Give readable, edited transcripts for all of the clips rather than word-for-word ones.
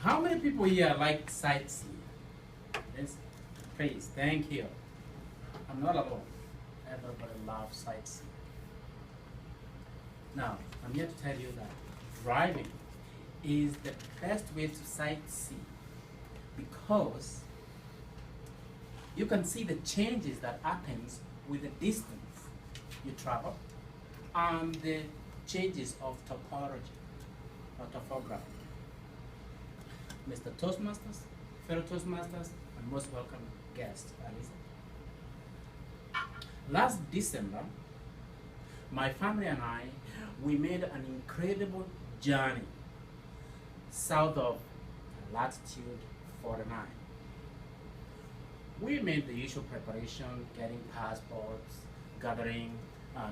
How many people here like sightseeing? Yes, please, thank you. I'm not alone. Everybody loves sightseeing. Now, I'm here to tell you that driving is the best way to sightsee because you can see the changes that happens with the distance you travel and the changes of topology or topography. Mr. Toastmasters, fellow Toastmasters, and most welcome guests, Alice. Last December, my family and I, we made an incredible journey south of Latitude 49. We made the usual preparation, getting passports, gathering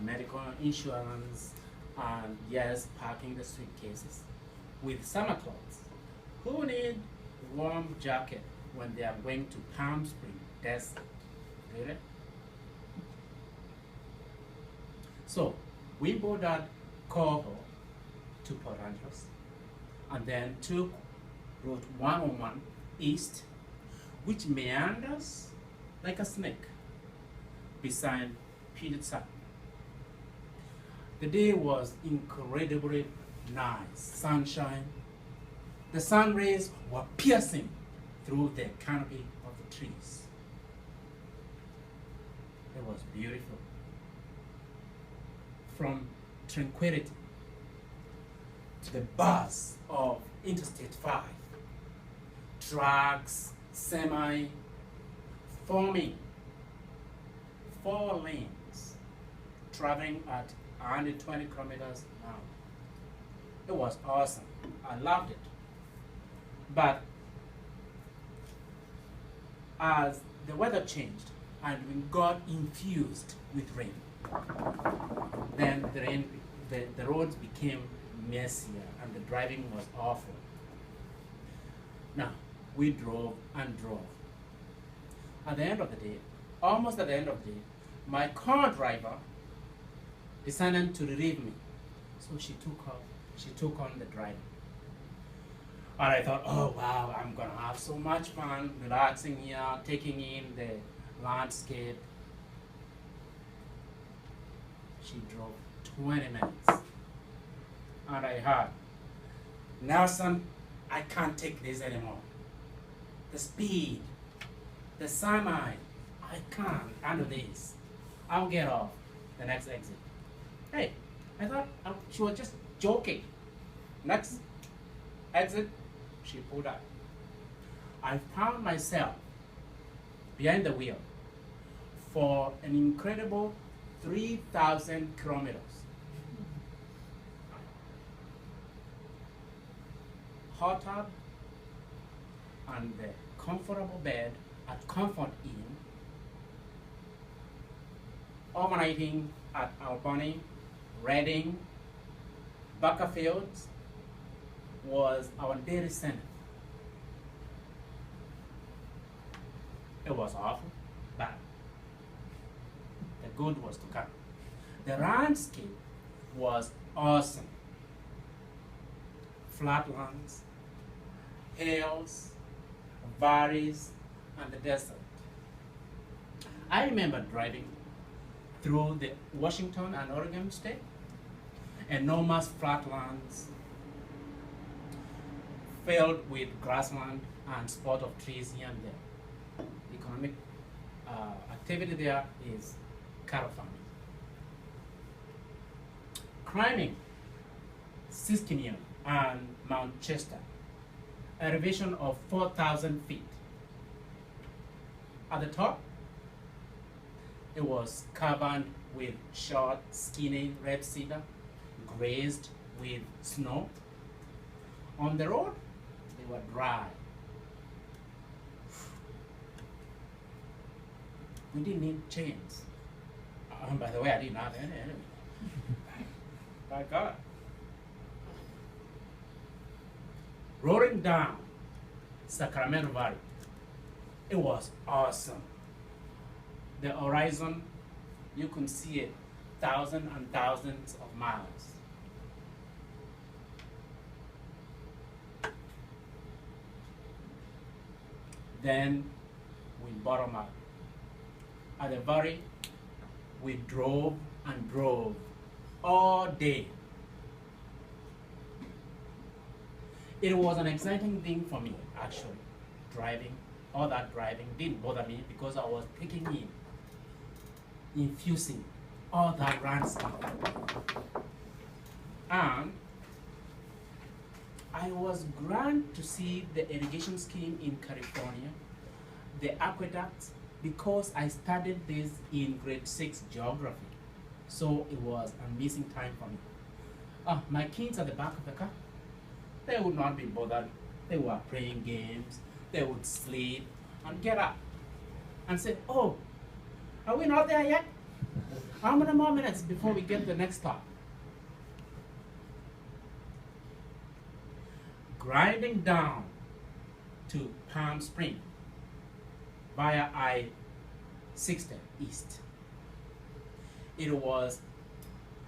medical insurance, and yes, packing the suitcases with summer clothes. Who need warm jacket when they are going to Palm Springs desert? Really? So we boarded Coho to Port Angeles and then took Route 101 east, which meanders like a snake beside Puget Sound. The day was incredibly nice, sunshine. The sun rays were piercing through the canopy of the trees. It was beautiful. From tranquility to the buzz of Interstate 5, trucks, semi, forming 4 lanes, traveling at 120 kilometers an hour. It was awesome. I loved it. But as the weather changed and we got infused with rain, then the roads became messier and the driving was awful. Now, we drove and drove. At the end of the day, almost at the end of the day, my car driver decided to relieve me. So she took on the driving. And I thought, oh wow, I'm gonna have so much fun relaxing here, taking in the landscape. She drove 20 minutes. And I heard, Nelson, I can't take this anymore. The speed, the semi, I can't handle this. I'll get off the next exit. Hey, I thought she was just joking. Next exit, she pulled up. I found myself behind the wheel for an incredible 3,000 kilometers. Hot tub and the comfortable bed at Comfort Inn, overnighting at Albany, Reading, Bakersfield was our daily center. It was awful, but the good was to come. The landscape was awesome. Flatlands, hills, valleys, and the desert. I remember driving through the Washington and Oregon state, enormous flatlands filled with grassland and spot of trees here and there. Economic activity there is cattle farming. Climbing Siskinion and Mount Chester, elevation of 4,000 feet. At the top, it was covered with short, skinny red cedar, grazed with snow. On the road, they were dry. We didn't need chains. By the way, I didn't have any anyway. By God. Rolling down Sacramento Valley, it was awesome. The horizon, you can see it thousands and thousands of miles. Then we bottom up. At the very, we drove and drove all day. It was an exciting thing for me, actually. Driving, all that driving didn't bother me because I was taking in, infusing all that run stuff. And I was glad to see the irrigation scheme in California, the aqueducts, because I studied this in grade 6 geography. So it was a missing time for me. My kids at the back of the car, they would not be bothered. They were playing games. They would sleep and get up and say, oh, are we not there yet? How many more minutes before we get to the next stop? Grinding down to Palm Springs via I-60 East. It was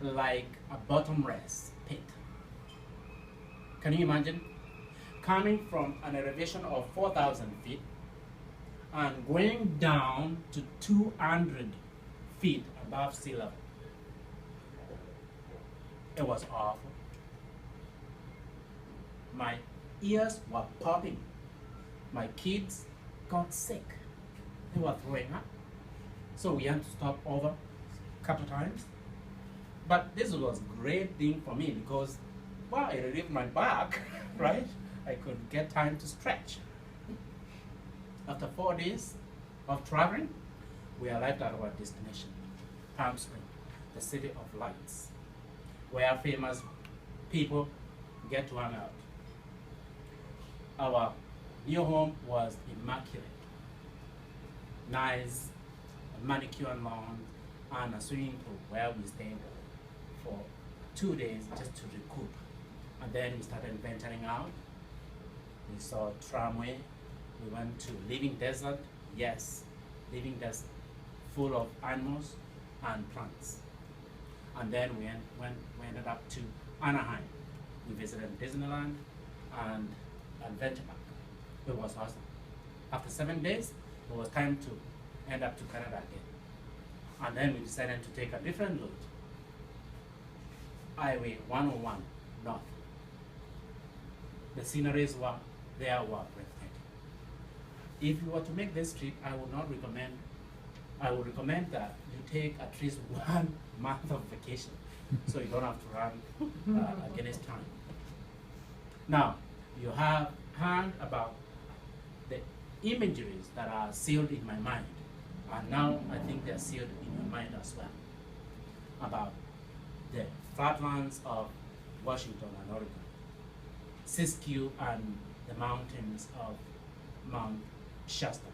like a bottomless pit. Can you imagine? Coming from an elevation of 4,000 feet and going down to 200 feet above sea level. It was awful. My ears were popping. My kids got sick. They were throwing up. So we had to stop over a couple times. But this was a great thing for me because, well, it relieved my back, right? I could get time to stretch. After 4 days of traveling, we arrived at our destination, Palm Springs, the city of lights, where famous people get to hang out. Our new home was immaculate. Nice, a manicure lawn, and a swimming pool where we stayed for 2 days just to recoup. And then we started venturing out. We saw tramway. We went to living desert. Yes, living desert, full of animals and plants. And then we ended up to Anaheim. We visited Disneyland and Adventure Park. It was awesome. After 7 days, it was time to end up to Canada again. And then we decided to take a different route. Highway 101 north. The sceneries were breathtaking. If you were to make this trip, I would recommend that you take at least 1 month of vacation so you don't have to run against time. Now, you have heard about the imageries that are sealed in my mind, and now I think they're sealed in your mind as well, about the flatlands of Washington and Oregon, Siskiyou and the mountains of Mount Shasta,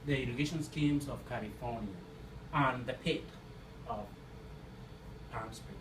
the irrigation schemes of California, and the pit of Palm Springs.